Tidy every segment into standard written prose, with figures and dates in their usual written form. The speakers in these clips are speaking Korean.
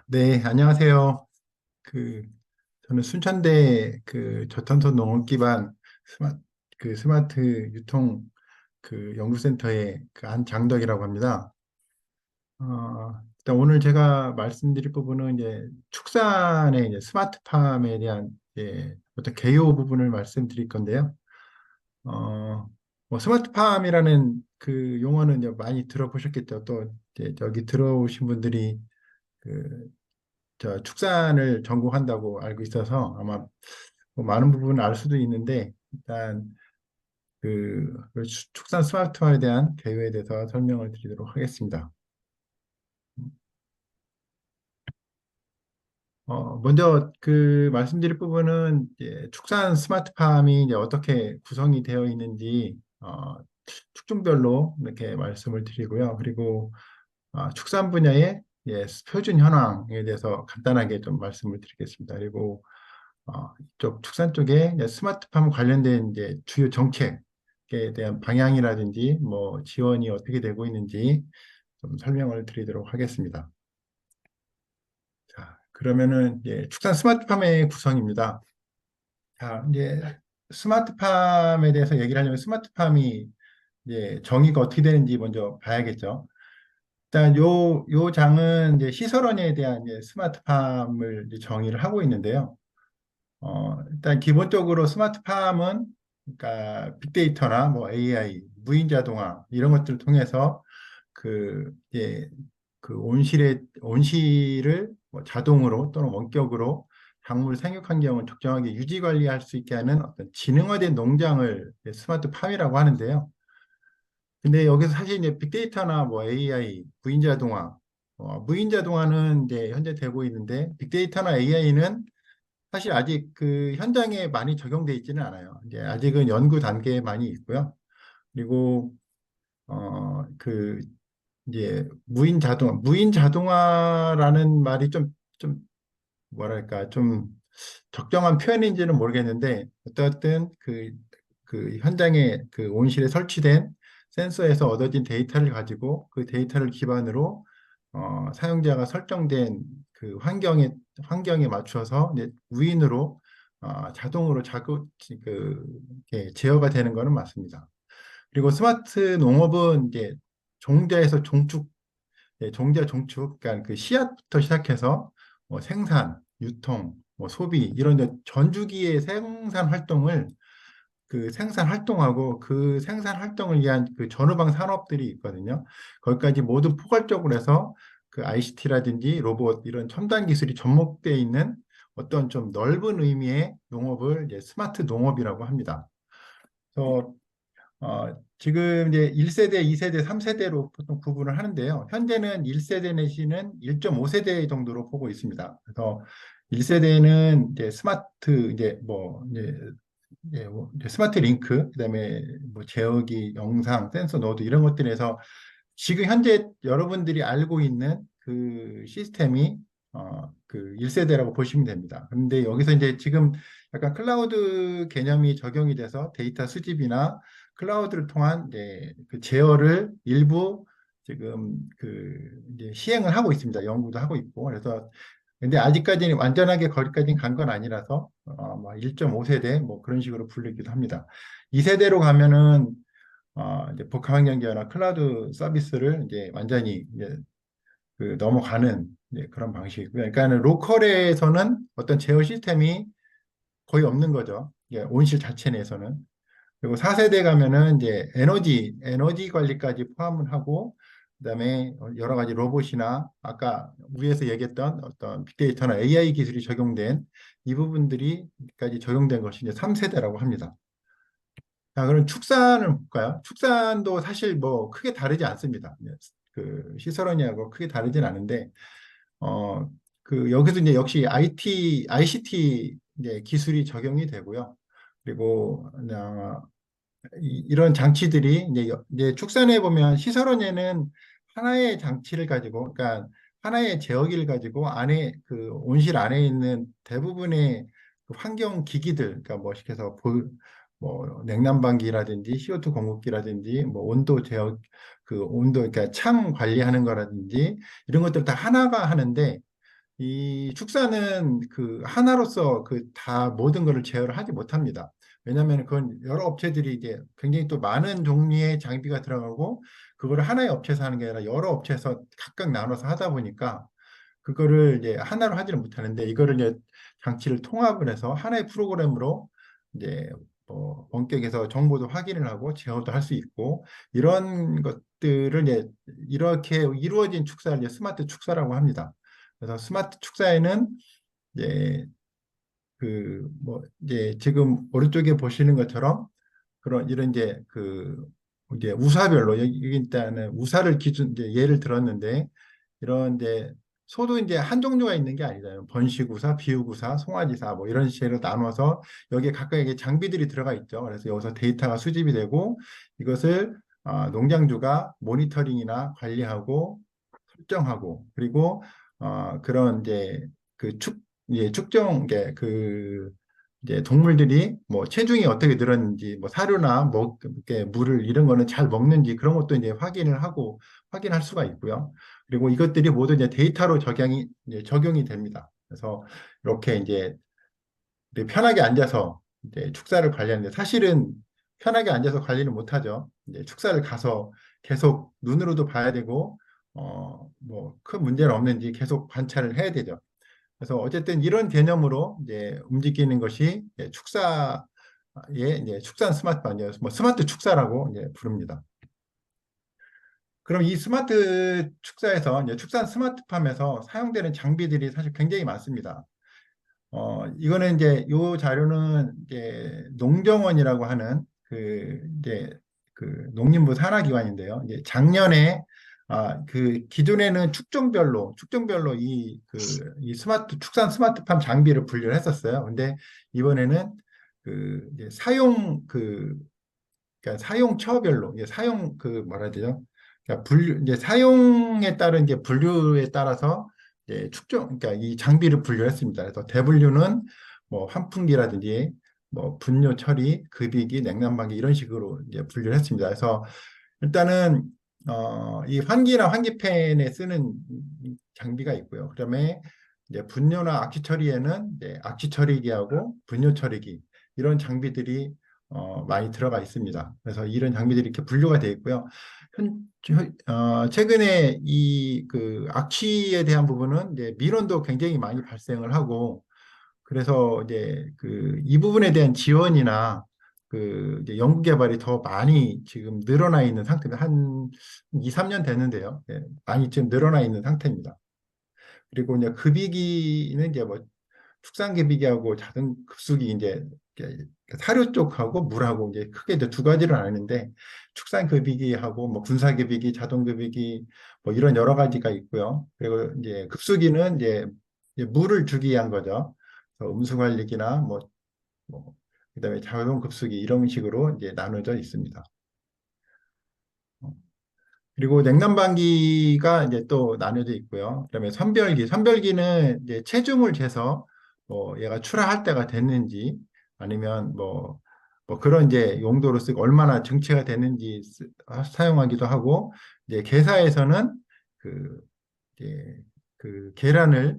네, 안녕하세요. 그, 저는 순천대 저탄소 농업 기반 스마트 유통 연구센터의 한 장덕이라고 합니다. 일단 오늘 제가 말씀드릴 부분은 이제 축산의 이제 스마트팜에 대한 어떤 개요 부분을 말씀드릴 건데요. 어, 뭐 스마트팜이라는 그 용어는 이제 많이 들어보셨겠죠. 또 이제 여기 들어오신 분들이 그 축산을 전공한다고 알고 있어서 아마 뭐 많은 부분을 알 수도 있는데 일단 그 축산 스마트팜에 대한 개요에 대해서 설명을 드리도록 하겠습니다. 먼저 말씀드릴 부분은 이제 축산 스마트팜이 이제 어떻게 구성이 되어 있는지 축종별로 이렇게 말씀을 드리고요. 그리고 축산 분야의 표준 현황에 대해서 간단하게 좀 말씀을 드리겠습니다. 그리고 이쪽 축산 쪽에 이제 스마트팜 관련된 이제 주요 정책에 대한 방향이라든지 뭐 지원이 어떻게 되고 있는지 좀 설명을 드리도록 하겠습니다. 자, 그러면은 이제 축산 스마트팜의 구성입니다. 자, 이제 스마트팜에 대해서 얘기를 하려면 스마트팜이 이제 정의가 어떻게 되는지 먼저 봐야겠죠. 일단 요 장은 이제 시설원에 대한 이제 스마트팜을 이제 정의를 하고 있는데요. 일단 기본적으로 스마트팜은 그러니까 빅데이터나 뭐 AI, 무인 자동화 이런 것들을 통해서 이제 온실을 뭐 자동으로 또는 원격으로 작물 생육 환경을 적정하게 유지 관리할 수 있게 하는 어떤 지능화된 농장을 이제 스마트팜이라고 하는데요. 근데 여기서 사실 이제 빅데이터나 뭐 AI, 무인 자동화, 무인 자동화는 이제 현재 되고 있는데 빅데이터나 AI는 사실 아직 그 현장에 많이 적용돼 있지는 않아요. 이제 아직은 연구 단계에 많이 있고요. 그리고 그 이제 무인 자동화라는 말이 좀 뭐랄까 좀 적정한 표현인지는 모르겠는데 어쨌든 그 현장에 그 온실에 설치된 센서에서 얻어진 데이터를 가지고 그 데이터를 기반으로 사용자가 설정된 그 환경에 맞춰서 이제 무인으로 자동으로 이렇게 제어가 되는 것은 맞습니다. 그리고 스마트 농업은 이제 종자에서 종축, 종자 종축, 그러니까 그 씨앗부터 시작해서 뭐 생산, 유통, 뭐 소비 이런 이제 전주기의 생산 활동을 그 생산 활동하고 그 생산 활동을 위한 그 전후방 산업들이 있거든요. 거기까지 모두 포괄적으로 해서 그 ICT라든지 로봇 이런 첨단 기술이 접목되어 있는 어떤 좀 넓은 의미의 농업을 이제 스마트 농업이라고 합니다. 그래서 지금 이제 1세대, 2세대, 3세대로 보통 구분을 하는데요. 현재는 1세대 내지는 1.5세대 정도로 보고 있습니다. 그래서 1세대는 이제 스마트 이제 스마트 링크, 그다음에 뭐 제어기, 영상, 센서 노드 이런 것들에서 지금 현재 여러분들이 알고 있는 그 시스템이 그 1세대라고 보시면 됩니다. 그런데 여기서 이제 지금 약간 클라우드 개념이 적용이 돼서 데이터 수집이나 클라우드를 통한 이제 그 제어를 일부 지금 이제 시행을 하고 있습니다. 연구도 하고 있고. 그래서 근데 아직까지는 완전하게 거기까지는 간 건 아니라서 뭐 1.5세대 뭐 그런 식으로 불리기도 합니다. 2세대로 가면은 이제 복합환경제어나 클라우드 서비스를 이제 완전히 이제 넘어가는 이제 그런 방식이고요. 그러니까 로컬에서는 어떤 제어 시스템이 거의 없는 거죠. 온실 자체 내에서는. 그리고 4세대 가면은 이제 에너지 관리까지 포함을 하고, 그다음에 여러 가지 로봇이나 아까 위에서 얘기했던 어떤 빅데이터나 AI 기술이 적용된 이 부분들이까지 적용된 것이 이제 3세대라고 합니다. 자, 그럼 축산을 볼까요? 축산도 사실 뭐 크게 다르지 않습니다. 그 시설원이하고 크게 다르진 않은데, 어, 여기서 이제 역시 ICT 이제 기술이 적용이 되고요. 그리고 이런 장치들이 이제 축산에 보면 시설원에는 하나의 장치를 가지고, 그러니까 하나의 제어기를 가지고 안에 그 온실 안에 있는 대부분의 그 환경 기기들, 그러니까 뭐 시켜서 뭐 냉난방기라든지 CO2 공급기라든지 뭐 온도 제어 그 온도 그러니까 창 관리하는 거라든지 이런 것들 다 하나가 하는데 이 축사는 그 하나로서 그 다 모든 것을 제어를 하지 못합니다. 왜냐하면 그건 여러 업체들이 이제 굉장히 또 많은 종류의 장비가 들어가고 그거를 하나의 업체에서 하는 게 아니라 여러 업체에서 각각 나눠서 하다 보니까 그거를 이제 하나로 하지는 못하는데 이거를 이제 장치를 통합을 해서 하나의 프로그램으로 이제 뭐 원격에서 정보도 확인을 하고 제어도 할 수 있고 이런 것들을 이제 이렇게 이루어진 축사를 이제 스마트 축사라고 합니다. 그래서 스마트 축사에는 이제 그 뭐 이제 지금 오른쪽에 보시는 것처럼 그런 이런 이제 그 이제 우사별로 여기 일단은 우사를 기준 이제 예를 들었는데 이런 이제 소도 이제 한 종류가 있는 게 아니잖아요. 번식우사, 비우구사, 송아지사 뭐 이런 식으로 나눠서 여기에 각각의 장비들이 들어가 있죠. 그래서 여기서 데이터가 수집이 되고 이것을 농장주가 모니터링이나 관리하고 설정하고 그리고 그런 이제 그 이제 축정 그 이제 동물들이 뭐 체중이 어떻게 늘었는지 뭐 사료나 뭐 이렇게 물을 이런 거는 잘 먹는지 그런 것도 이제 확인을 하고 확인할 수가 있고요. 그리고 이것들이 모두 이제 데이터로 이제 적용이 됩니다. 그래서 이렇게 이제 편하게 앉아서 이제 축사를 관리하는데 사실은 편하게 앉아서 관리는 못하죠. 이제 축사를 가서 계속 눈으로도 봐야 되고 뭐 큰 문제는 없는지 계속 관찰을 해야 되죠. 그래서 어쨌든 이런 개념으로 이제 움직이는 것이 이제 축사의 이제 축산 스마트팜이에요. 뭐 스마트 축사라고 이제 부릅니다. 그럼 이 스마트 축사에서 이제 축산 스마트팜에서 사용되는 장비들이 사실 굉장히 많습니다. 이거는 이제 요 자료는 이제 농정원이라고 하는 그 이제 그 농림부 산하기관인데요. 이제 작년에 그 기존에는 축종별로 이 스마트 축산 스마트팜 장비를 분류를 했었어요. 근데 이번에는 그 이제 그러니까 사용처별로 이제 사용 그 뭐라 해야 되죠? 그러니까 이제 사용에 따른 이제 분류에 따라서 이제 그러니까 이 장비를 분류했습니다. 그래서 대분류는 뭐 환풍기라든지 뭐 분뇨 처리, 급이기, 냉난방기 이런 식으로 이제 분류를 했습니다. 그래서 일단은 이 환기나 환기팬에 쓰는 장비가 있고요. 그다음에 이제 분뇨나 악취 처리에는 이제 악취 처리기하고 분뇨 처리기 이런 장비들이 많이 들어가 있습니다. 그래서 이런 장비들이 이렇게 분류가 되어 있고요. 최근에 이 그 악취에 대한 부분은 이제 민원도 굉장히 많이 발생을 하고 그래서 이제 그 이 부분에 대한 지원이나 그 이제 연구 개발이 더 많이 지금 늘어나 있는 상태입니다. 한 2, 3년 됐는데요. 예, 많이 지금 늘어나 있는 상태입니다. 그리고 이제 급이기는 이제 뭐 축산급이기하고 자동 급수기 이제 이렇게 사료 쪽하고 물하고 이제 크게 이제 두 가지를 나누는데 축산급이기하고 뭐 분사급이기, 자동급이기 뭐 이런 여러 가지가 있고요. 그리고 이제 급수기는 이제 물을 주기 위한 거죠. 그래서 음수관리기나 뭐 그다음에 자동급수기 이런 식으로 이제 나눠져 있습니다. 그리고 냉난방기가 이제 또 나뉘어져 있고요. 그다음에 선별기는 이제 체중을 재서 뭐 얘가 출하할 때가 됐는지 아니면 뭐 그런 이제 용도로 쓰고 얼마나 정체가 됐는지 사용하기도 하고 이제 개사에서는 그 이제 그 계란을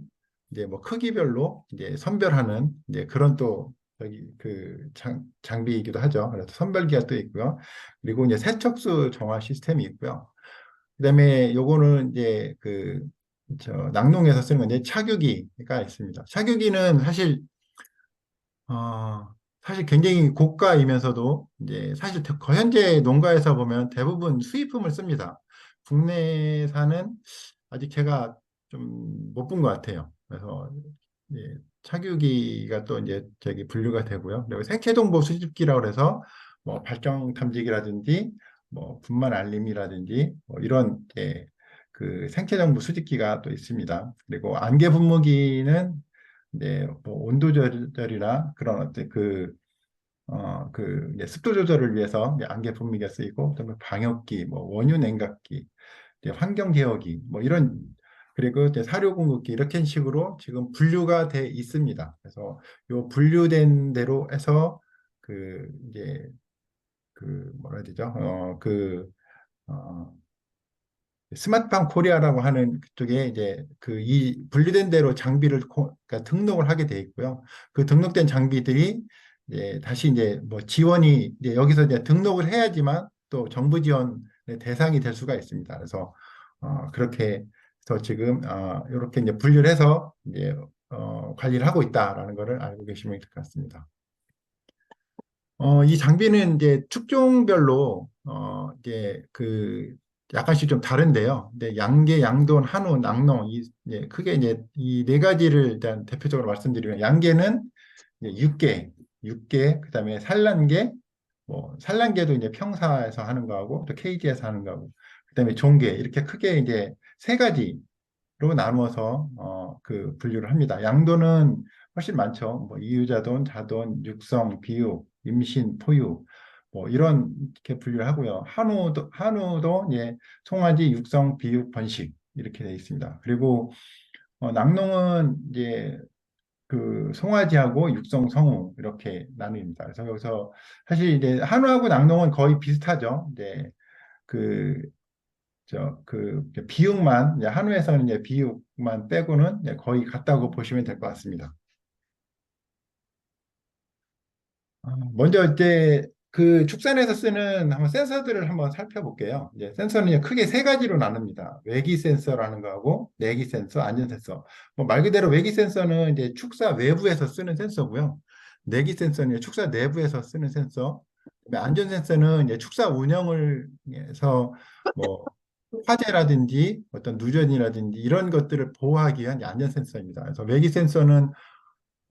이제 뭐 크기별로 이제 선별하는 이제 그런 또 여기 그 장비이기도 하죠. 그래서 선별기가 또 있고요. 그리고 이제 세척수 정화 시스템이 있고요. 그다음에 요거는 이제 그 저 낙농에서 쓰는 건데 착유기가 있습니다. 착유기는 사실 굉장히 고가이면서도 이제 사실 현재 농가에서 보면 대부분 수입품을 씁니다. 국내산은 아직 제가 좀 못 본 것 같아요. 그래서 예, 착유기가 또 이제 저기 분류가 되고요. 그리고 생체정보 수집기라고 해서 뭐 발정 탐지기라든지 뭐 분말 알림이라든지 뭐 이런 그 생체정보 수집기가 또 있습니다. 그리고 안개 분무기는 뭐 온도 조절이나 그런 어떤 이제 습도 조절을 위해서 이제 안개 분무기가 쓰이고, 그다음에 방역기, 뭐 원유 냉각기, 이제 환경 제어기, 뭐 이런 그리고 이제 사료 공급기 이렇게 식으로 지금 분류가 돼 있습니다. 그래서 요 분류된 대로 해서 그 이제 그 뭐라 해야 되죠? 어, 스마트팜 코리아라고 하는 그쪽에 이제 그 이 분리된 대로 장비를 그러니까 등록을 하게 돼 있고요. 그 등록된 장비들이 이제 다시 이제 뭐 지원이 이제 여기서 이제 등록을 해야지만 또 정부 지원의 대상이 될 수가 있습니다. 그래서 그렇게 해서 지금 이렇게 이제 분류를 해서 이제 관리를 하고 있다라는 것을 알고 계시면 될 것 같습니다. 이 장비는 이제 축종별로 이제 그 약간씩 좀 다른데요. 근데 양계, 양돈, 한우, 낙농 이제 크게 이제 이 네 가지를 일단 대표적으로 말씀드리면 양계는 이제 육계, 그다음에 산란계, 뭐 산란계도 이제 평사에서 하는 거하고 또 케이지에서 하는 거하고 그다음에 종계 이렇게 크게 이제 세 가지 로 나누어서 그 분류를 합니다. 양도는 훨씬 많죠. 뭐 이유자돈, 자돈, 육성, 비육, 임신, 포유 뭐 이런 이렇게 분류를 하고요. 한우도 예, 송아지, 육성, 비육, 번식 이렇게 되어 있습니다. 그리고 낙농은 이제 그 송아지하고 육성, 성우 이렇게 나뉩니다. 그래서 여기서 사실 이제 한우하고 낙농은 거의 비슷하죠. 이제 그 비육만, 이제 한우에서는 이제 비육만 빼고는 이제 거의 같다고 보시면 될 것 같습니다. 먼저 이제 그 축산에서 쓰는 한번 센서들을 한번 살펴볼게요. 이제 센서는 이제 크게 세 가지로 나눕니다. 외기 센서라는 거하고 내기 센서, 안전 센서. 뭐 말 그대로 외기 센서는 이제 축사 외부에서 쓰는 센서고요. 내기 센서는 이제 축사 내부에서 쓰는 센서. 그다음에 안전 센서는 이제 축사 운영을 해서 뭐 화재라든지 어떤 누전이라든지 이런 것들을 보호하기 위한 안전 센서입니다. 그래서 외기 센서는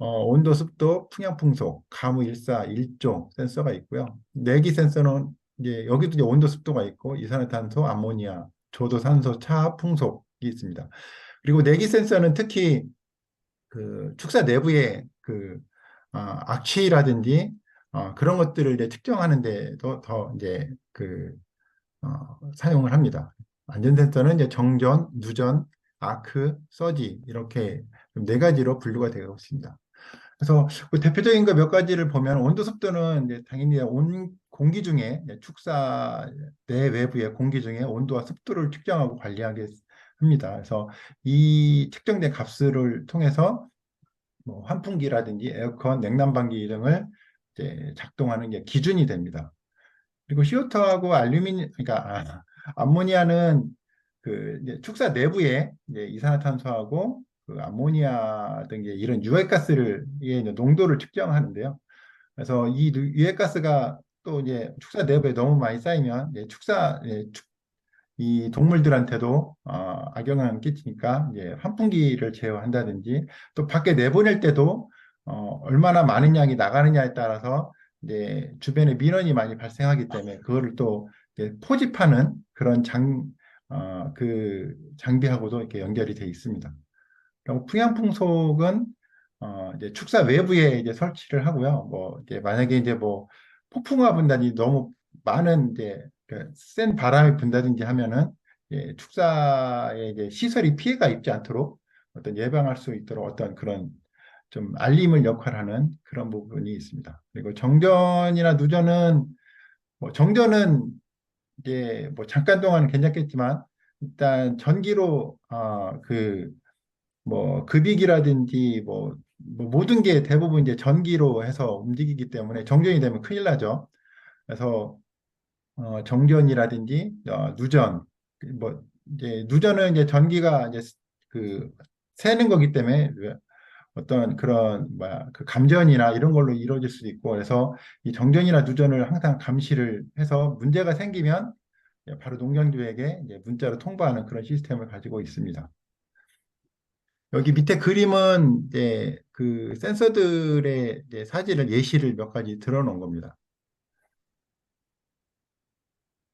온도, 습도, 풍향, 풍속, 가무, 일사, 일조 센서가 있고요. 내기 센서는 이제 여기도 이제 온도, 습도가 있고 이산화탄소, 암모니아, 조도, 산소, 차, 풍속이 있습니다. 그리고 내기 센서는 특히 그 축사 내부에 그 악취라든지 그런 것들을 이제 측정하는 데도 더 이제 사용을 합니다. 안전 센서는 이제 정전, 누전, 아크, 서지 이렇게 네 가지로 분류가 되어 있습니다. 그래서 그 대표적인 거 몇 가지를 보면 온도 습도는 이제 당연히 온 공기 중에 이제 축사 내 외부의 공기 중에 온도와 습도를 측정하고 관리하게 합니다. 그래서 이 측정된 값을 통해서 뭐 환풍기라든지 에어컨, 냉난방기 등을 이제 작동하는 게 기준이 됩니다. 그리고 CO2하고 그러니까 암모니아는 그 이제 축사 내부에 이제 이산화탄소하고 그 암모니아 등 이제 이런 유해가스를 이게 이제 농도를 측정하는데요. 그래서 이 유해가스가 또 이제 축사 내부에 너무 많이 쌓이면 이제 이 동물들한테도 악영향을 끼치니까 이제 환풍기를 제어한다든지 또 밖에 내보낼 때도 얼마나 많은 양이 나가느냐에 따라서 이제 주변에 민원이 많이 발생하기 때문에 그거를 또 이제 포집하는 그런 그 장비하고도 이렇게 연결이 돼 있습니다. 그리고 풍향풍속은 이제 축사 외부에 이제 설치를 하고요. 뭐 이제 만약에 이제 뭐 폭풍과 분다든지 너무 많은 이제 그센 바람이 분다든지 하면은 축사에 이제 시설이 피해가 입지 않도록 어떤 예방할 수 있도록 어떤 그런 좀 알림을 역할하는 그런 부분이 있습니다. 그리고 정전이나 누전은 뭐 정전은 이제 뭐 잠깐 동안은 괜찮겠지만 일단 전기로 뭐 급이기라든지 뭐 모든 게 대부분 이제 전기로 해서 움직이기 때문에 정전이 되면 큰일 나죠. 그래서 정전이라든지 누전 뭐 이제 누전은 이제 전기가 이제 그 새는 거기 때문에 어떤 그런 뭐야 그 감전이나 이런 걸로 이루어질 수도 있고 그래서 이 정전이나 누전을 항상 감시를 해서 문제가 생기면 바로 농장주에게 이제 문자로 통보하는 그런 시스템을 가지고 있습니다. 여기 밑에 그림은 이제 그 센서들의 이제 사진을 예시를 몇 가지 들어놓은 겁니다.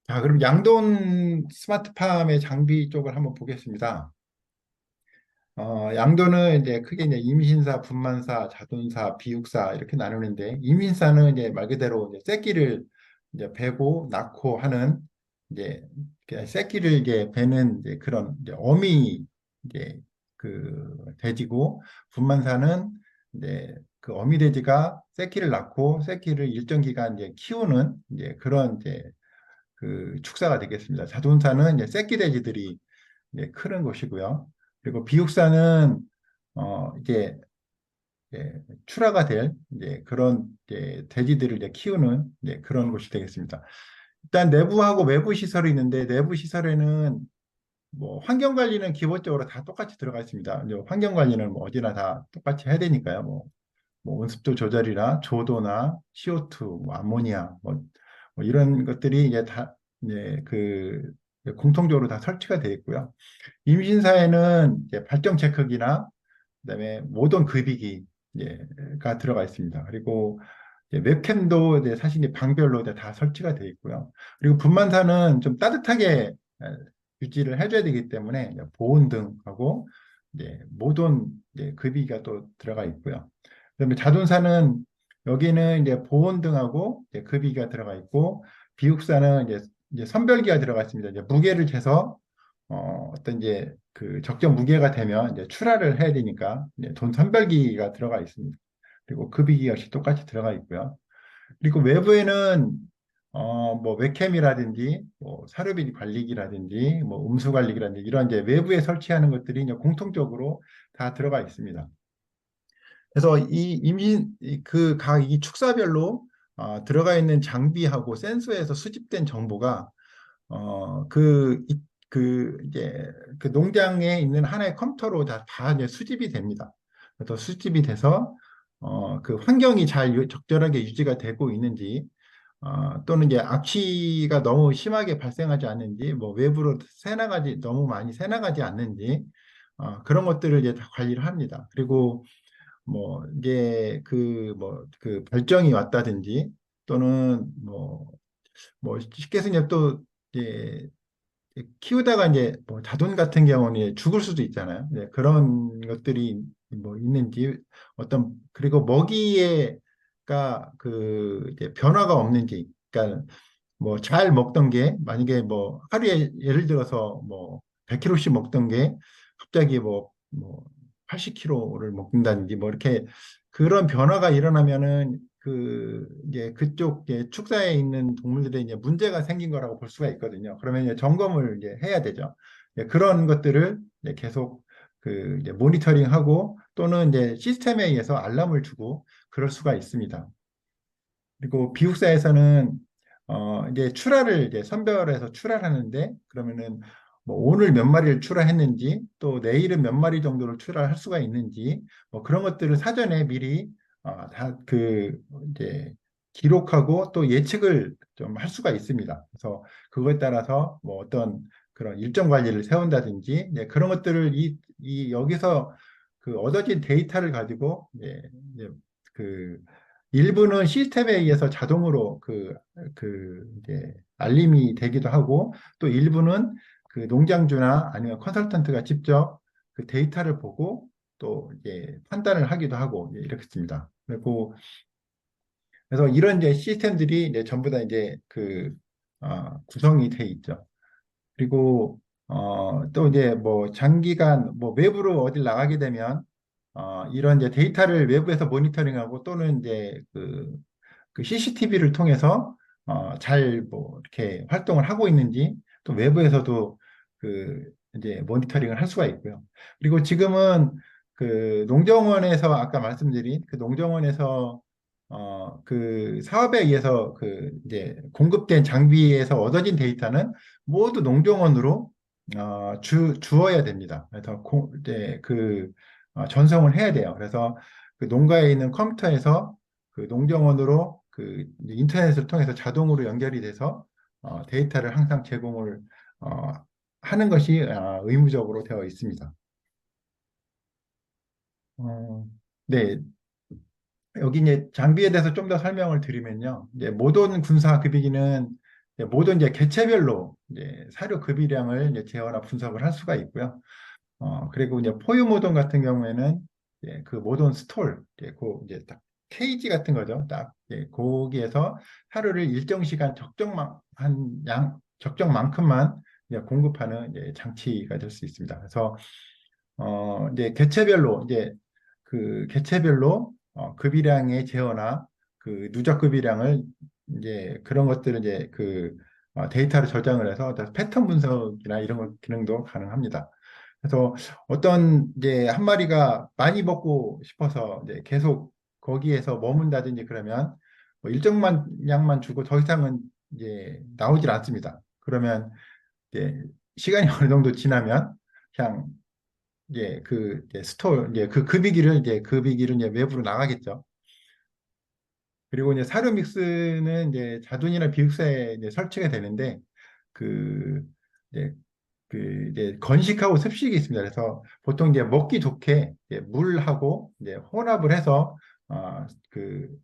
자, 그럼 양돈 스마트팜의 장비 쪽을 한번 보겠습니다. 양도는 이제 크게 이제 임신사, 분만사, 자돈사, 비육사 이렇게 나누는데 임신사는 이제 말 그대로 이제 새끼를 이제 베고 낳고 하는 이제 새끼를 이제 베는 이제 그런 이제 어미 이제 그 돼지고 분만사는 이제 그 어미 돼지가 새끼를 낳고 새끼를 일정 기간 이제 키우는 이제 그런 이제 그 축사가 되겠습니다. 자둔사는 이제 새끼 돼지들이 이제 크는 곳이고요. 그리고 비육사는 이제 출하가 될 이제 그런 이제 돼지들을 이제 키우는 이제 그런 곳이 되겠습니다. 일단 내부하고 외부 시설이 있는데 내부 시설에는 뭐 환경 관리는 기본적으로 다 똑같이 들어가 있습니다. 이제 환경 관리는 뭐 어디나 다 똑같이 해야 되니까요. 뭐 온습도 조절이나 조도나 CO2, 뭐 암모니아 뭐 이런 것들이 이제 다 이제 그 공통적으로 다 설치가 되어 있고요. 임신사에는 이제 발정 체크기나 그다음에 모든 급이기가 들어가 있습니다. 그리고 이제 웹캠도 이제 사실 이제 방별로 이제 다 설치가 되어 있고요. 그리고 분만사는 좀 따뜻하게 유지를 해줘야 되기 때문에 이제 보온등하고 이제 모든 이제 급이가 또 들어가 있고요. 그다음에 자둔사는 여기는 이제 보온등하고 이제 급이가 들어가 있고 비육사는 이제 선별기가 들어가 있습니다. 이제 무게를 재서 어떤 이제 그 적정 무게가 되면 이제 출하를 해야 되니까 이제 돈 선별기가 들어가 있습니다. 그리고 급이기 역시 똑같이 들어가 있고요. 그리고 외부에는 뭐 웹캠이라든지 뭐 사료비 관리기라든지 뭐 음수 관리기라든지 이런 이제 외부에 설치하는 것들이 이제 공통적으로 다 들어가 있습니다. 그래서 이 임신 그 각 이 축사별로 들어가 있는 장비하고 센서에서 수집된 정보가 이제 그 농장에 있는 하나의 컴퓨터로 다 이제 수집이 됩니다. 그래서 수집이 돼서 그 환경이 잘 적절하게 유지가 되고 있는지 또는 이제 악취가 너무 심하게 발생하지 않는지 뭐 외부로 새나가지 너무 많이 새나가지 않는지 그런 것들을 이제 다 관리를 합니다. 그리고 뭐 이제 그 발정이 왔다든지 또는 뭐 쉽게 해서 이제 또 이제 키우다가 이제 뭐 자돈 같은 경우는 죽을 수도 있잖아요. 네, 그런 것들이 뭐 있는지 그리고 먹이에가 그 이제 변화가 없는지, 그러니까 뭐 잘 먹던 게 만약에 뭐 하루에 예를 들어서 뭐 100kg씩 먹던 게 갑자기 뭐 80kg를 먹는다든지 뭐 이렇게 그런 변화가 일어나면은 그 이제 그쪽 이제 축사에 있는 동물들에 이제 문제가 생긴 거라고 볼 수가 있거든요. 그러면 이제 점검을 이제 해야 되죠. 그런 것들을 이제 계속 그 이제 모니터링하고 또는 이제 시스템에 의해서 알람을 주고 그럴 수가 있습니다. 그리고 비육사에서는 이제 출하를 이제 선별해서 출하를 하는데 그러면은 뭐 오늘 몇 마리를 출하했는지 또 내일은 몇 마리 정도를 출하할 수가 있는지 뭐 그런 것들을 사전에 미리 다 그 이제 기록하고 또 예측을 좀 할 수가 있습니다. 그래서 그거에 따라서 뭐 어떤 그런 일정 관리를 세운다든지 그런 것들을 이 여기서 그 얻어진 데이터를 가지고 이제 그 일부는 시스템에 의해서 자동으로 이제 알림이 되기도 하고 또 일부는 그 농장주나 아니면 컨설턴트가 직접 그 데이터를 보고 또 이제 판단을 하기도 하고 이렇겠습니다. 그래서 이런 이제 시스템들이 이제 전부 다 이제 구성이 돼 있죠. 그리고 또 이제 뭐 장기간 뭐 외부로 어딜 나가게 되면 이런 이제 데이터를 외부에서 모니터링하고 또는 이제 그 CCTV를 통해서 잘 뭐 이렇게 활동을 하고 있는지 또 외부에서도 그 이제 모니터링을 할 수가 있고요. 그리고 지금은 그 농정원에서 아까 말씀드린 그 농정원에서 그 사업에 의해서 그 이제 공급된 장비에서 얻어진 데이터는 모두 농정원으로 주어야 됩니다. 그래서 이제 전송을 해야 돼요. 그래서 그 농가에 있는 컴퓨터에서 그 농정원으로 그 이제 인터넷을 통해서 자동으로 연결이 돼서 데이터를 항상 제공을 어, 하는 것이 의무적으로 되어 있습니다. 어, 네, 여기 이제 장비에 대해서 좀 더 설명을 드리면요. 이제 모든 군사 급이기는 이제 모든 이제 개체별로 이제 사료 급이량을 이제 제어나 분석을 할 수가 있고요. 그리고 이제 포유 모던 같은 경우에는 이제 그 모던 스톨, 이제 딱 케이지 같은 거죠. 딱 거기에서 하루를 일정 시간 적정만큼만 이제 공급하는 이제 장치가 될 수 있습니다. 그래서 이제 개체별로 급이량의 제어나 그 누적 급이량을 이제 그런 것들을 이제 데이터를 저장을 해서 어떤 패턴 분석이나 이런 기능도 가능합니다. 그래서 어떤 이제 한 마리가 많이 먹고 싶어서 이제 계속 거기에서 머문다든지 그러면 뭐 일정만 양만 주고 더 이상은 이제 나오질 않습니다. 그러면 이제 시간이 어느 정도 지나면 그냥 이제 그 이제 스토어 이제 그 급이기를 이제 외부로 나가겠죠. 그리고 이제 사료 믹스는 이제 자둔이나 비육사에 이제 설치가 되는데 그 이제 그 이제 건식하고 습식이 있습니다. 그래서 보통 이제 먹기 좋게 이제 물하고 이제 혼합을 해서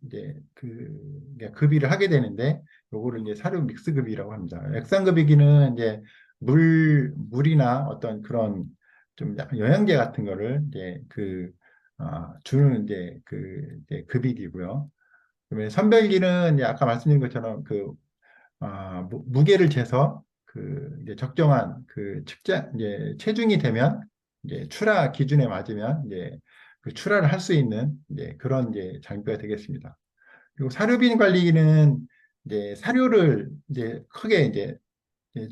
이제 급이를 하게 되는데 요거를 이제 사료 믹스 급이라고 합니다. 액상급이기는 이제 물이나 어떤 그런 좀 약간 영양제 같은 거를 이제 주는 이제 급이기고요. 그다음에 선별기는 이제 아까 말씀드린 것처럼 무게를 재서 그 이제 적정한 그 측정 이제 체중이 되면 이제 출하 기준에 맞으면 이제 그 출하를 할 수 있는 이제 그런 이제 장비가 되겠습니다. 그리고 사료빈 관리기는 이제 사료를 이제 크게 이제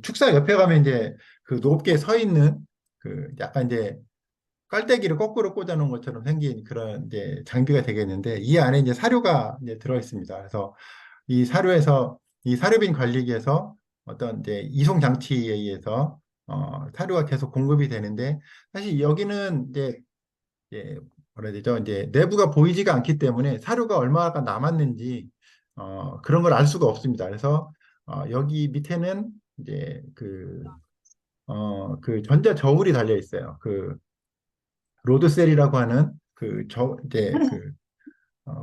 축사 옆에 가면 이제 그 높게 서 있는 그 약간 이제 깔때기를 거꾸로 꽂아 놓은 것처럼 생긴 그런 이제 장비가 되겠는데 이 안에 이제 사료가 이제 들어 있습니다. 그래서 이 사료빈 관리기에서 어떤 이제 이송 장치에 의해서 사료가 계속 공급이 되는데 사실 여기는 이제 뭐라 해야 되죠? 이제 내부가 보이지가 않기 때문에 사료가 얼마가 남았는지 그런 걸 알 수가 없습니다. 그래서 여기 밑에는 이제 그 전자 저울이 달려 있어요. 그 로드셀이라고 하는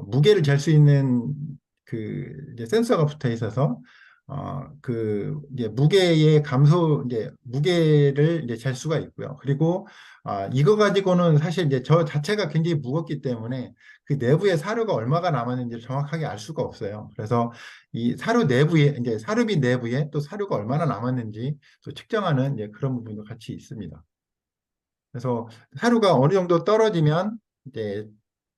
무게를 잴 수 있는 이제 센서가 붙어 있어서 이제 무게의 감소 이제 무게를 이제 잴 수가 있고요. 그리고 이거 가지고는 사실 이제 저 자체가 굉장히 무겁기 때문에 그 내부에 사료가 얼마가 남았는지를 정확하게 알 수가 없어요. 그래서 이 사료 내부에 이제 사료비 내부에 또 사료가 얼마나 남았는지 또 측정하는 이제 그런 부분도 같이 있습니다. 그래서 사료가 어느 정도 떨어지면 이제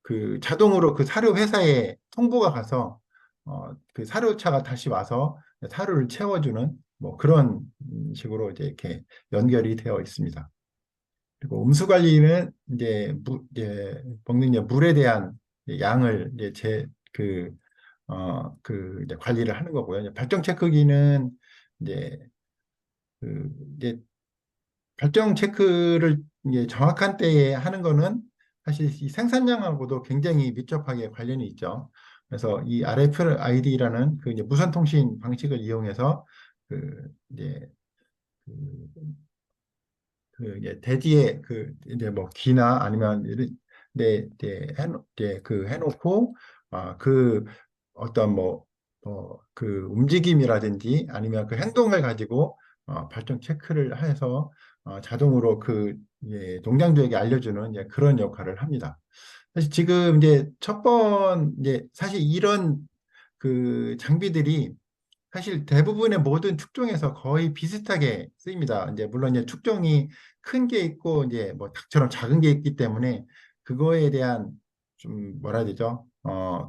그 자동으로 그 사료 회사에 통보가 가서 그 사료차가 다시 와서 사료를 채워주는 뭐 그런 식으로 이제 이렇게 연결이 되어 있습니다. 그리고 음수 관리는 이제 먹는 이제 물에 대한 양을 이제 이제 관리를 하는 거고요. 이제 발정 체크기는 이제 이제 발정 체크를 이제 정확한 때에 하는 거는 사실 이 생산량하고도 굉장히 밀접하게 관련이 있죠. 그래서 이 RFID라는 그 이제 무선 통신 방식을 이용해서 이제 그, 이제 대지에 이제 뭐 기나 아니면 이제 해놓고 그 어떤 그 움직임이라든지 아니면 그 행동을 가지고 발전 체크를 해서 자동으로 예, 농장주에게 알려주는 이제 그런 역할을 합니다. 사실 지금 이제 사실 이런 그 장비들이 사실 대부분의 모든 축종에서 거의 비슷하게 쓰입니다. 이제 물론 이제 축종이 큰 게 있고 이제 뭐 닭처럼 작은 게 있기 때문에 그거에 대한 좀 뭐라 해야 되죠?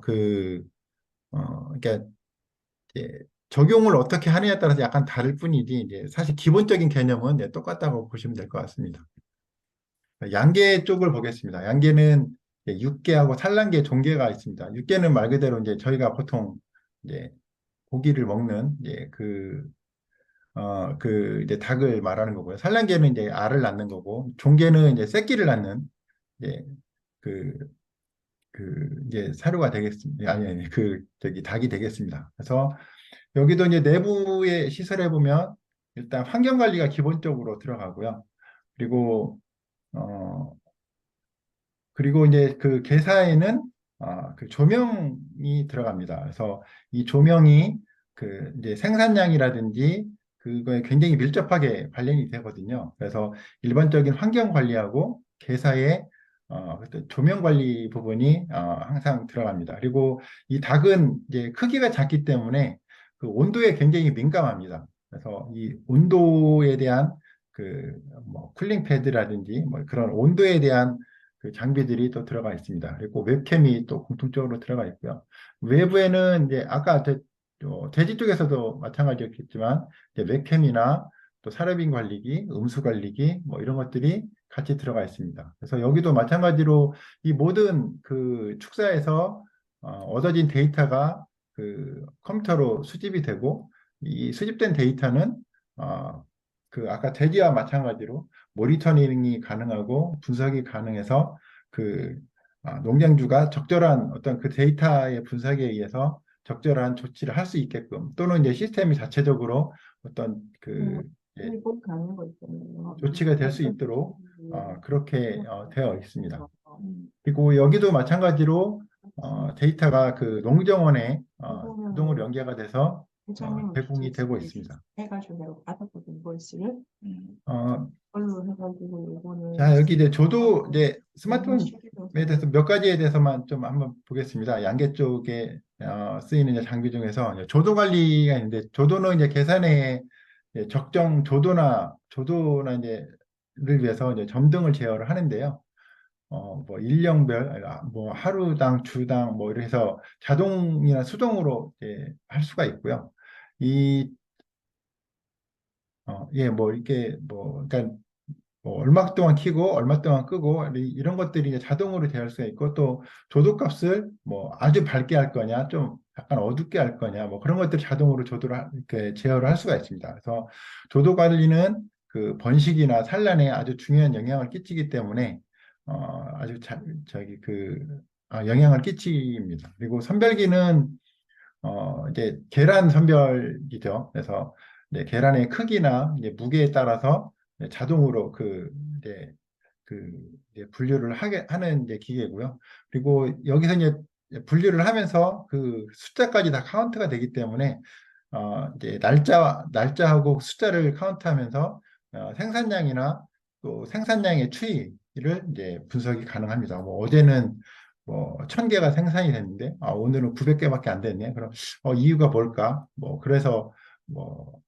그러니까 이제 적용을 어떻게 하느냐에 따라서 약간 다를 뿐이지 이제 사실 기본적인 개념은 이제 똑같다고 보시면 될 것 같습니다. 양계 쪽을 보겠습니다. 양계는 이제 육계하고 산란계, 종계가 있습니다. 육계는 말 그대로 이제 저희가 보통 이제 고기를 먹는 이제 닭을 말하는 거고요. 산란계는 이제 알을 낳는 거고, 종계는 이제 새끼를 낳는 이제 그, 이제 사료가 되겠습니다. 아니, 저기 닭이 되겠습니다. 그래서 여기도 이제 내부의 시설에 보면 일단 환경 관리가 기본적으로 들어가고요. 그리고 어, 그리고 이제 그 개사에는 그 조명이 들어갑니다. 그래서 이 조명이 그 이제 생산량이라든지 그거에 굉장히 밀접하게 관련이 되거든요. 그래서 일반적인 환경 관리하고 개사의 그때 조명 관리 부분이 항상 들어갑니다. 그리고 이 닭은 이제 크기가 작기 때문에 그 온도에 굉장히 민감합니다. 그래서 이 온도에 대한 그 뭐 쿨링 패드라든지 뭐 그런 온도에 대한 그 장비들이 또 들어가 있습니다. 그리고 웹캠이 또 공통적으로 들어가 있고요. 외부에는 이제 아까 돼지 쪽에서도 마찬가지였겠지만 이제 맥캠이나 또 사료빈 관리기, 음수 관리기 뭐 이런 것들이 같이 들어가 있습니다. 그래서 여기도 마찬가지로 이 모든 그 축사에서 얻어진 데이터가 그 컴퓨터로 수집이 되고 이 수집된 데이터는 어, 그 아까 돼지와 마찬가지로 모니터링이 가능하고 분석이 가능해서 그 농장주가 적절한 어떤 그 데이터의 분석에 의해서 적절한 조치를 할 수 있게끔 또는 이제 시스템이 자체적으로 어떤 그 예, 일본 가는 거 있잖아요. 조치가 될 수 어떤 있도록 음, 그렇게 되어 있습니다. 음, 그리고 여기도 마찬가지로 데이터가 그 농정원에 자동으로 이거는 연계가 돼서 회장님 제공이 되고 비즈니스 있습니다. 해가지고 내가 받았거든 인보이스를. 어, 그걸로 해가지고 자, 이거는 여기 이제 조도, 하고 이제 너무 스마트폰에 쉽게도 대해서 되고 몇 가지에 대해서만 좀 한번 보겠습니다. 양계 쪽에 쓰이는 이제 장비 중에서 이제 조도 관리가 있는데, 조도는 이제 계산에 이제 적정 조도나 이제를 위해서 이제 점등을 제어를 하는데요. 뭐 일령별, 뭐 하루당, 주당, 뭐 이렇게 해서 자동이나 수동으로 이제 할 수가 있고요. 이, 예, 뭐 이렇게 뭐, 그러니까 뭐 얼마 동안 켜고 얼마 동안 끄고 이런 것들이 이제 자동으로 되어 수가 있고 또 조도값을 뭐 아주 밝게 할 거냐 좀 약간 어둡게 할 거냐 뭐 그런 것들 자동으로 이렇게 제어를 할 수가 있습니다. 그래서 조도 관리는 그 번식이나 산란에 아주 중요한 영향을 끼치기 때문에 아주 저기 영향을 끼칩니다. 그리고 선별기는 이제 계란 선별기죠. 그래서 이제 계란의 크기나 이제 무게에 따라서 이제 자동으로 이제 그 이제 분류를 하는 이제 기계고요. 그리고 여기서 이제 분류를 하면서 그 숫자까지 다 카운트가 되기 때문에 이제 날짜하고 숫자를 카운트하면서 생산량이나 또 생산량의 추이를 이제 분석이 가능합니다. 뭐 어제는 뭐 1000개가 생산이 됐는데 오늘은 900개밖에 안 됐네. 그럼 이유가 뭘까? 뭐 그래서 뭐,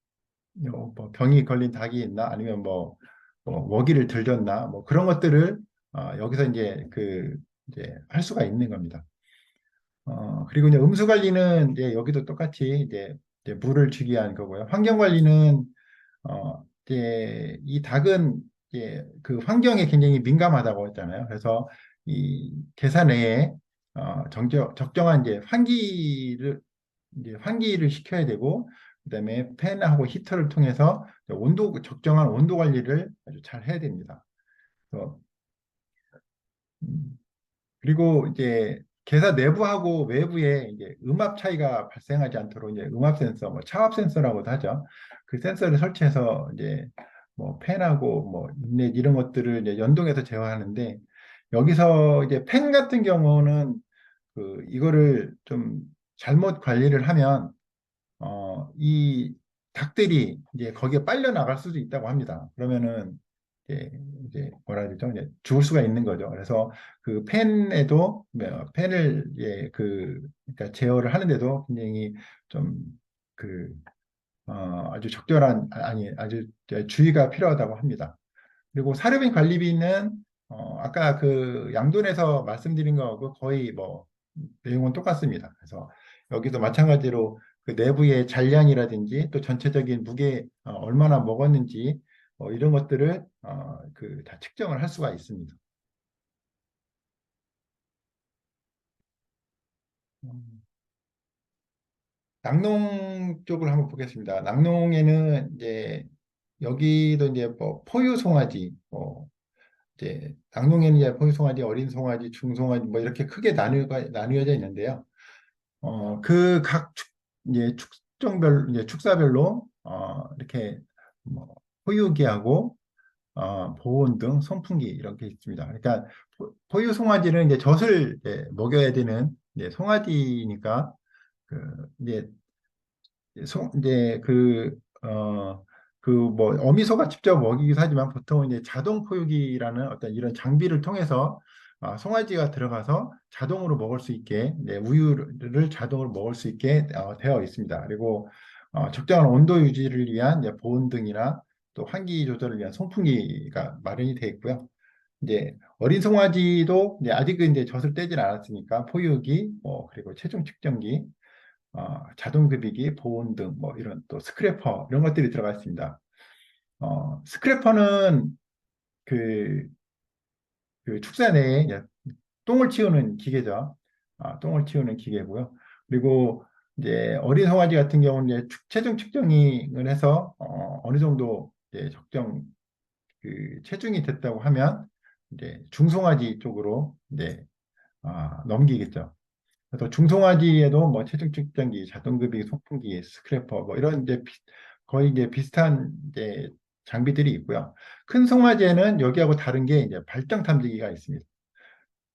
뭐 병이 걸린 닭이 있나? 아니면 뭐 먹이를 덜 줬나? 뭐 그런 것들을 여기서 이제 할 수가 있는 겁니다. 그리고 이제 음수 관리는 이제 여기도 똑같이 이제 물을 주기 위한 거고요. 환경 관리는 이제 이 닭은 이제 그 환경에 굉장히 민감하다고 했잖아요. 그래서 이 계산 내에 적정한 이제 환기를 시켜야 되고 그다음에 팬하고 히터를 통해서 적정한 온도 관리를 아주 잘 해야 됩니다. 그래서 음, 그리고 이제 개사 내부하고 외부에 이제 음압 차이가 발생하지 않도록 이제 음압 센서, 뭐 차압 센서라고도 하죠. 그 센서를 설치해서 이제 뭐 팬하고 뭐 인넷 이런 것들을 이제 연동해서 제어하는데 여기서 이제 팬 같은 경우는 이거를 좀 잘못 관리를 하면 이 닭들이 이제 거기에 빨려 나갈 수도 있다고 합니다. 그러면은 이제, 이제 뭐라 해야 되죠? 이제 죽을 수가 있는 거죠. 그래서 그 팬에도 팬을 그러니까 제어를 하는데도 굉장히 좀그 아주 적절한 아니 아주 주의가 필요하다고 합니다. 그리고 사료빈 관리비는 아까 그 양돈에서 말씀드린 거하고 거의 뭐 내용은 똑같습니다. 그래서 여기도 마찬가지로 그 내부의 잔량이라든지 또 전체적인 무게 얼마나 먹었는지 이런 것들을 그 다 측정을 할 수가 있습니다. 음, 낙농 쪽을 한번 보겠습니다. 낙농에는 이제 여기도 이제 뭐 포유 송아지, 이제 낙농에는 이제 포유 송아지, 어린 송아지, 중송아지 뭐 이렇게 크게 나뉘어져 있는데요. 이제 이제 축사별로 이렇게 뭐 포유기하고 보온 등 선풍기 이렇게 있습니다. 그러니까 포유 송아지는 이제 젖을 이제 먹여야 되는 이제 송아지니까 이제 뭐 어미소가 직접 먹이기도 하지만 보통은 이제 자동 포유기라는 어떤 이런 장비를 통해서 송아지가 들어가서 자동으로 먹을 수 있게 우유를 자동으로 먹을 수 있게 되어 있습니다. 그리고 적정한 온도 유지를 위한 이제 보온 등이나 또 환기 조절을 위한 송풍기가 마련이 되어 있고요. 이제 어린 송아지도 이제 아직은 이제 젖을 떼질 않았으니까 포유기, 그리고 체중 측정기 자동급이기, 보온등, 뭐 이런 또 스크래퍼 이런 것들이 들어가 있습니다. 스크래퍼는 그, 그 축사 내에 이제 똥을 치우는 기계죠. 똥을 치우는 기계고요. 그리고 이제 어린 송아지 같은 경우는 이제 체중 측정을 해서 어느 정도 이제 적정 그 체중이 됐다고 하면 이제 중송아지 쪽으로 이제 넘기겠죠. 그래서 중송아지에도 뭐 체중 측정기, 자동급이, 소품기, 스크래퍼 뭐 이런 이제 거의 이제 비슷한 이제 장비들이 있고요. 큰 송아지에는 여기하고 다른 게 이제 발정 탐지기가 있습니다.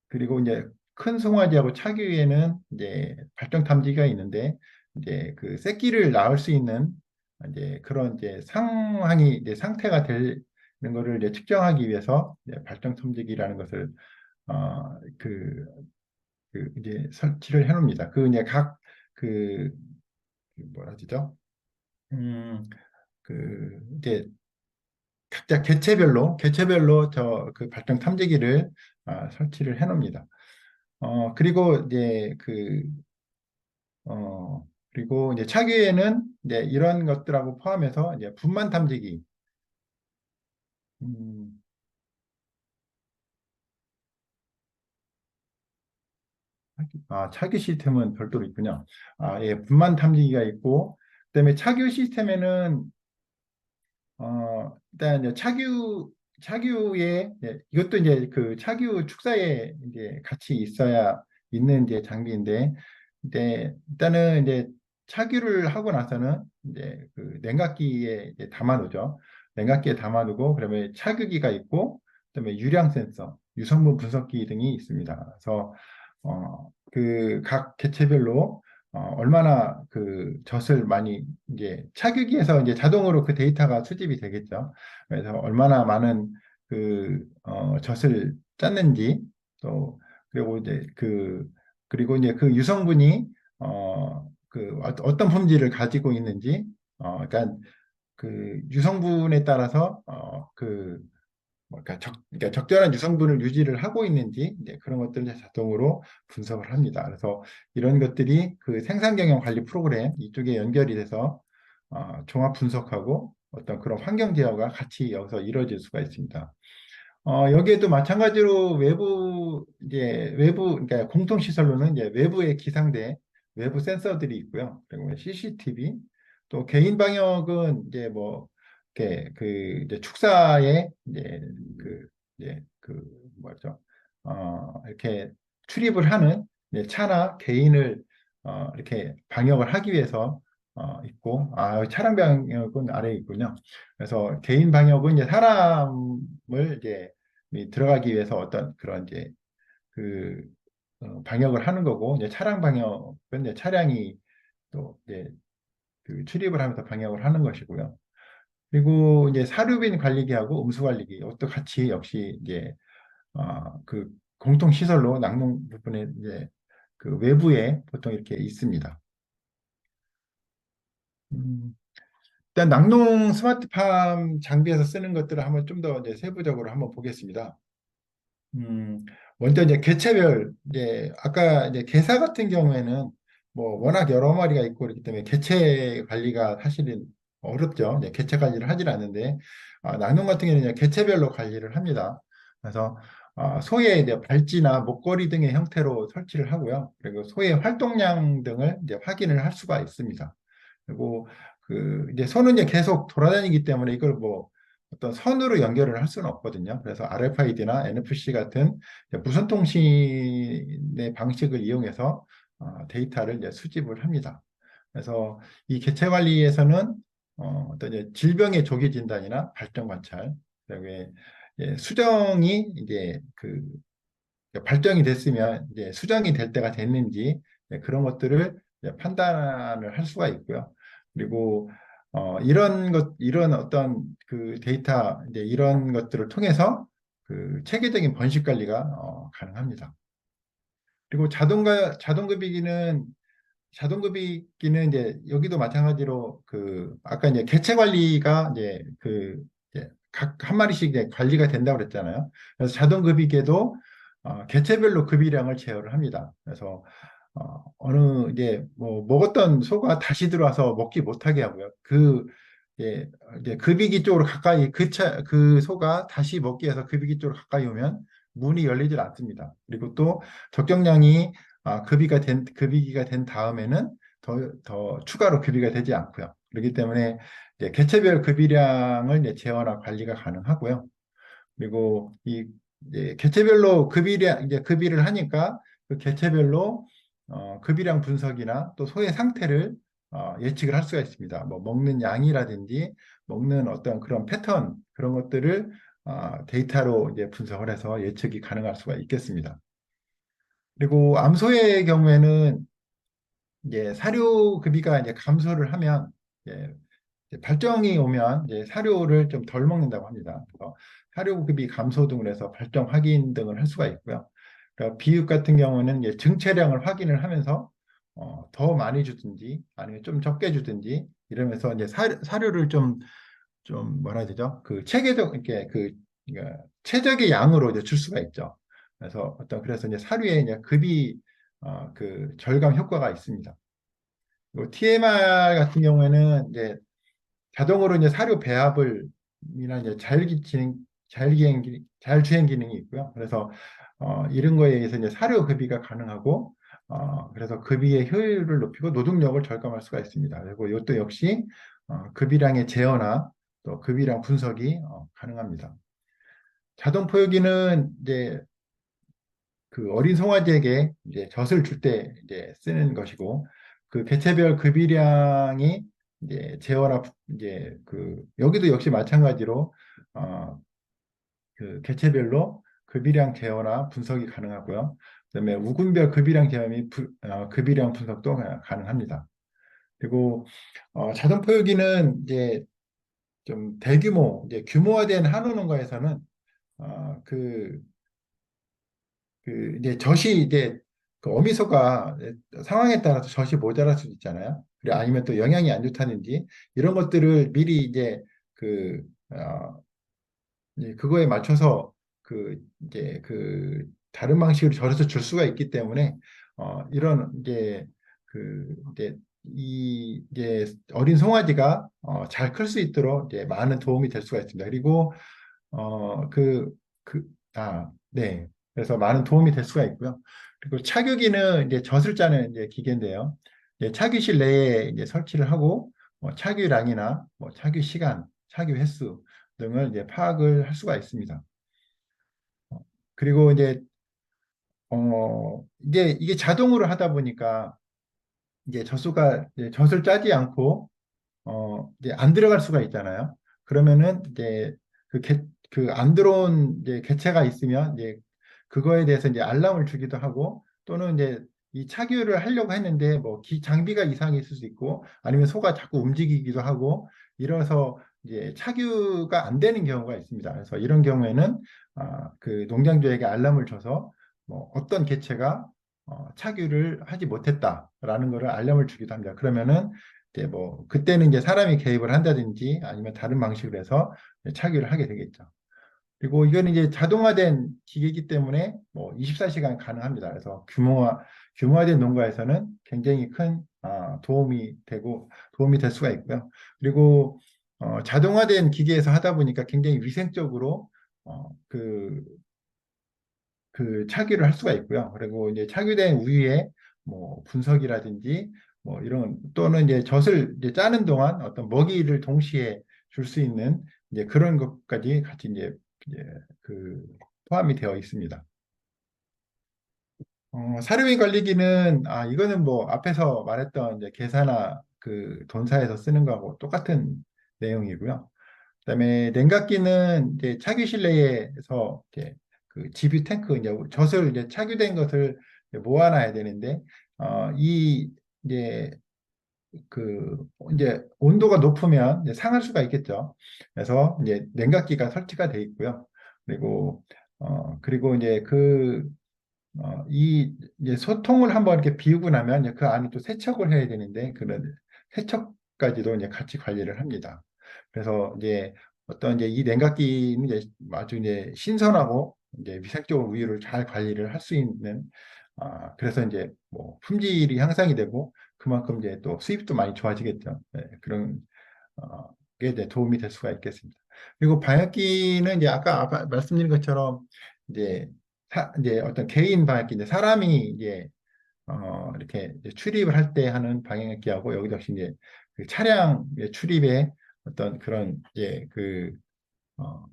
그리고 이제 큰 송아지하고 차기위에는 이제 발정 탐지기가 있는데 이제 그 새끼를 낳을 수 있는 이제 그런 이제 상황이 이제 상태가 되는 거를 이제 측정하기 위해서 이제 발정 탐지기라는 것을 그 이제 설치를 해놓습니다. 그 이제 각그 뭐라 하죠? 음, 이제 각자 개체별로 저 그 발정 탐지기를 설치를 해놓습니다. 그리고 이제 그리고 이제 차기에는 이제 이런 것들하고 포함해서 이제 분만 탐지기, 음, 차기 시스템은 별도로 있군요. 예, 분만 탐지기가 있고, 그다음에 차규 시스템에는 일단 이제 차규에 이것도 이제 그 차규 축사에 이제 같이 있어야 있는 이제 장비인데, 이제 일단은 이제 차규를 하고 나서는 이제 그 냉각기에 이제 담아놓죠. 냉각기에 담아두고 그러면 차규기가 있고, 그다음에 유량 센서, 유성분 분석기 등이 있습니다. 그래서 그 각 개체별로 얼마나 그 젖을 많이 이제 차규기에서 이제 자동으로 그 데이터가 수집이 되겠죠. 그래서 얼마나 많은 그 젖을 짰는지 또 그리고 이제 그리고 이제 그 유성분이 어떤 품질을 가지고 있는지 그러니까 그 유성분에 따라서 그러니까 적절한 유성분을 유지를 하고 있는지 이제 그런 것들을 자동으로 분석을 합니다. 그래서 이런 것들이 그 생산 경영 관리 프로그램 이쪽에 연결이 돼서 종합 분석하고 어떤 그런 환경 제어가 같이 여기서 이루어질 수가 있습니다. 여기에도 마찬가지로 그러니까 공통 시설로는 이제 외부의 기상대, 외부 센서들이 있고요. 그리고 CCTV, 또 개인 방역은 이제 뭐, 이렇게 이제 축사에 그, 그, 뭐죠? 이렇게 출입을 하는 이제 차나 개인을 이렇게 방역을 하기 위해서 있고, 차량 방역은 아래에 있군요. 그래서 개인 방역은 이제 사람을 이제 들어가기 위해서 어떤 그런 이제 그 방역을 하는 거고 이제 차량 방역은 이제 차량이 또 이제 그 출입을 하면서 방역을 하는 것이고요. 그리고 이제 사료빈 관리기하고 음수 관리기 이것도 같이 역시 이제 그 공통 시설로 낙농 부분에 이제 그 외부에 보통 이렇게 있습니다. 음, 일단 낙농 스마트팜 장비에서 쓰는 것들을 한번 좀 더 이제 세부적으로 한번 보겠습니다. 음, 먼저 이제 개체별, 이제 아까 이제 개사 같은 경우에는 뭐 워낙 여러 마리가 있고 그렇기 때문에 개체 관리가 사실은 어렵죠. 이제 개체 관리를 하질 않는데, 낙농 같은 경우는 이제 개체별로 관리를 합니다. 그래서 소의 이제 발찌나 목걸이 등의 형태로 설치를 하고요. 그리고 소의 활동량 등을 이제 확인을 할 수가 있습니다. 그리고 이제 소는 이제 계속 돌아다니기 때문에 이걸 뭐 어떤 선으로 연결을 할 수는 없거든요. 그래서 RFID나 NFC 같은 무선 통신의 방식을 이용해서 데이터를 이제 수집을 합니다. 그래서 이 개체 관리에서는 어떤 이제 질병의 조기 진단이나 발전 관찰, 그다음에 수정이 이제 발정이 됐으면 이제 수정이 될 때가 됐는지 그런 것들을 이제 판단을 할 수가 있고요. 그리고 이런 어떤 그 데이터 이제 이런 것들을 통해서 그 체계적인 번식 관리가 가능합니다. 그리고 자동급이기는 이제 여기도 마찬가지로 아까 이제 개체 관리가 이제 각 한 마리씩 이제 관리가 된다고 그랬잖아요. 그래서 자동급이게도 개체별로 급이량을 제어를 합니다. 그래서 어느 이제 뭐 먹었던 소가 다시 들어와서 먹지 못하게 하고요. 예, 이제 급이기 쪽으로 가까이 그 소가 다시 먹기 위해서 급이기 쪽으로 가까이 오면 문이 열리질 않습니다. 그리고 또 적정량이 급이기가 된 다음에는 더 추가로 급이가 되지 않고요. 그렇기 때문에 이제 개체별 급이량을 이제 제어나 관리가 가능하고요. 그리고 이제 개체별로 급이를 하니까 그 개체별로 급이량 분석이나 또 소의 상태를 예측을 할 수가 있습니다. 뭐 먹는 양이라든지 먹는 어떤 그런 패턴 그런 것들을 데이터로 이제 분석을 해서 예측이 가능할 수가 있겠습니다. 그리고 암소의 경우에는 이제 사료 급이가 이제 감소를 하면 이제 발정이 오면 이제 사료를 좀 덜 먹는다고 합니다. 그래서 사료급이 감소 등을 해서 발정 확인 등을 할 수가 있고요. 그러니까 비육 같은 경우는 이제 증체량을 확인을 하면서 더 많이 주든지 아니면 좀 적게 주든지 이러면서 이제 사료를 좀 뭐라 해야 되죠? 그 체계적 이렇게 그러니까 최적의 양으로 이제 줄 수가 있죠. 그래서 이제 사료에 이제 급이 그 절감 효과가 있습니다. 그리고 TMR 같은 경우에는 이제 자동으로 이제 사료 배합을 이나 이제 자율주행 기능이 있고요. 그래서 이런 거에 의해서 이제 사료 급이가 가능하고 그래서 급이의 효율을 높이고 노동력을 절감할 수가 있습니다. 그리고 이것도 역시 급이량의 제어나 또 급이량 분석이 가능합니다. 자동 포효기는 이제 그 어린 송아지에게 이제 젖을 줄 때 이제 쓰는 것이고 그 개체별 급이량이 이제 제어나 이제 여기도 역시 마찬가지로 어, 그 개체별로 급이량 제어나 분석이 가능하고요. 그다음에 우군별 급이량 급이량 분석도 가능합니다. 그리고 자동 포유기는 이제 좀 대규모 이제 규모화된 한우 농가에서는 어, 그 이제 젖이 이제 그 어미소가 상황에 따라서 젖이 모자랄 수도 있잖아요. 그리고 아니면 또 영양이 안 좋다든지 이런 것들을 미리 그, 어, 이제 그거에 맞춰서 이제 다른 방식으로 젖을 줄 수가 있기 때문에 이런 이제 어린 송아지가 잘 클 수 있도록 이제 많은 도움이 될 수가 있습니다. 그리고 어, 그, 네. 그래서 많은 도움이 될 수가 있고요. 그리고 차규기는 이제 젖을 짜는 이제 기계인데요. 이제 차규실 내에 이제 설치를 하고, 차규량이나 차규 시간, 차규 횟수 등을 이제 파악을 할 수가 있습니다. 그리고 이게 자동으로 하다 보니까 이제 젖을 짜지 않고 이제 안 들어갈 수가 있잖아요. 그러면은 이제 안 들어온 이제 개체가 있으면 이제 그거에 대해서 이제 알람을 주기도 하고 또는 이제 이 착유를 하려고 했는데 뭐 장비가 이상이 있을 수 있고 아니면 소가 자꾸 움직이기도 하고 이래서 이제 착유가 안 되는 경우가 있습니다. 그래서 이런 경우에는 그 농장주에게 알람을 줘서 뭐 어떤 개체가 착유를 하지 못했다라는 것을 알람을 주기도 합니다. 그러면은 이제 뭐 그때는 이제 사람이 개입을 한다든지 아니면 다른 방식으로 해서 착유를 하게 되겠죠. 그리고 이거는 이제 자동화된 기계이기 때문에 뭐 24시간 가능합니다. 그래서 규모화된 농가에서는 굉장히 큰 도움이 될 수가 있고요. 그리고 자동화된 기계에서 하다 보니까 굉장히 위생적으로 어, 그 착유를 할 수가 있고요. 그리고 이제 착유된 우유에 뭐 분석이라든지 뭐 이런 또는 이제 젖을 이제 짜는 동안 어떤 먹이를 동시에 줄 수 있는 이제 그런 것까지 같이 이제 그 포함이 되어 있습니다. 사료비 관리기는 이거는 뭐 앞에서 말했던 이제 계산화 그 돈사에서 쓰는 거하고 똑같은 내용이고요. 그다음에 냉각기는 이제 차기 실내에서 이제 그 지뷰 탱크 이제 젖을 이제 착유된 것을 이제 모아놔야 되는데 이 이제 이제 온도가 높으면 이제 상할 수가 있겠죠. 그래서 이제 냉각기가 설치가 돼 있고요. 그리고 이제 이제 소통을 한번 이렇게 비우고 나면 이제 그 안에 또 세척을 해야 되는데 그런 세척까지도 이제 같이 관리를 합니다. 그래서 이제 이 냉각기는 이제 아주 이제 신선하고 이제 위생적으로 우유를 잘 관리를 할 수 있는 그래서 이제 뭐 품질이 향상이 되고 그만큼 이제 또 수입도 많이 좋아지겠죠. 네, 그런 게 이제 도움이 될 수가 있겠습니다. 그리고 방역기는 이제 아까 말씀드린 것처럼 이제 이제 어떤 개인 방역기 이제 사람이 이제 이렇게 이제 출입을 할 때 하는 방역기하고 여기 역시 이제 그 차량 이제 출입에 어떤 그런 이제 어,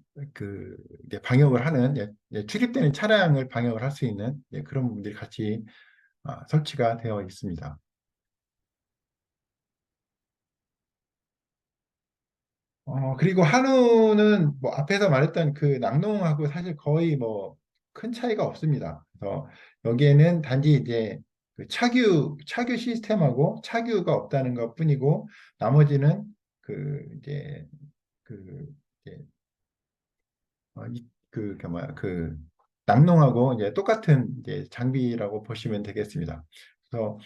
이제 방역을 하는 이제 출입되는 차량을 방역을 할 수 있는 그런 부분들이 같이 설치가 되어 있습니다. 그리고 한우는 뭐 앞에서 말했던 그 낙농하고 사실 거의 뭐 큰 차이가 없습니다. 그래서 여기에는 단지 이제 그 차규 시스템하고 차규가 없다는 것 뿐이고 나머지는 이제 그 이제 뭐야 낙농하고 이제 똑같은 이제 장비라고 보시면 되겠습니다. 그래서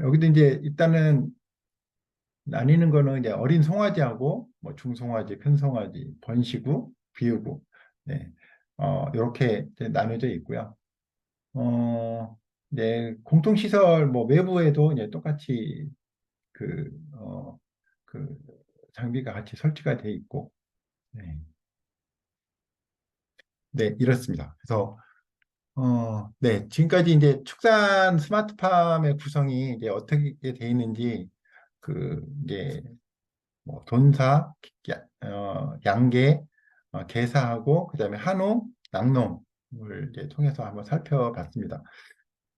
여기도 이제 일단은 나뉘는 거는 이제 어린 송아지하고 뭐 중송아지, 큰 송아지, 번시구, 비유구, 네, 이렇게 이제 나눠져 있고요. 이제 공통시설 뭐 외부에도 이제 똑같이 그, 어, 그 장비가 같이 설치가 돼 있고, 네, 네, 이렇습니다. 그래서 네, 지금까지 이제 축산 스마트팜의 구성이 이제 어떻게 돼 있는지 이제 뭐 돈사, 양계, 계사하고 그다음에 한우, 낙농을 이제 통해서 한번 살펴봤습니다.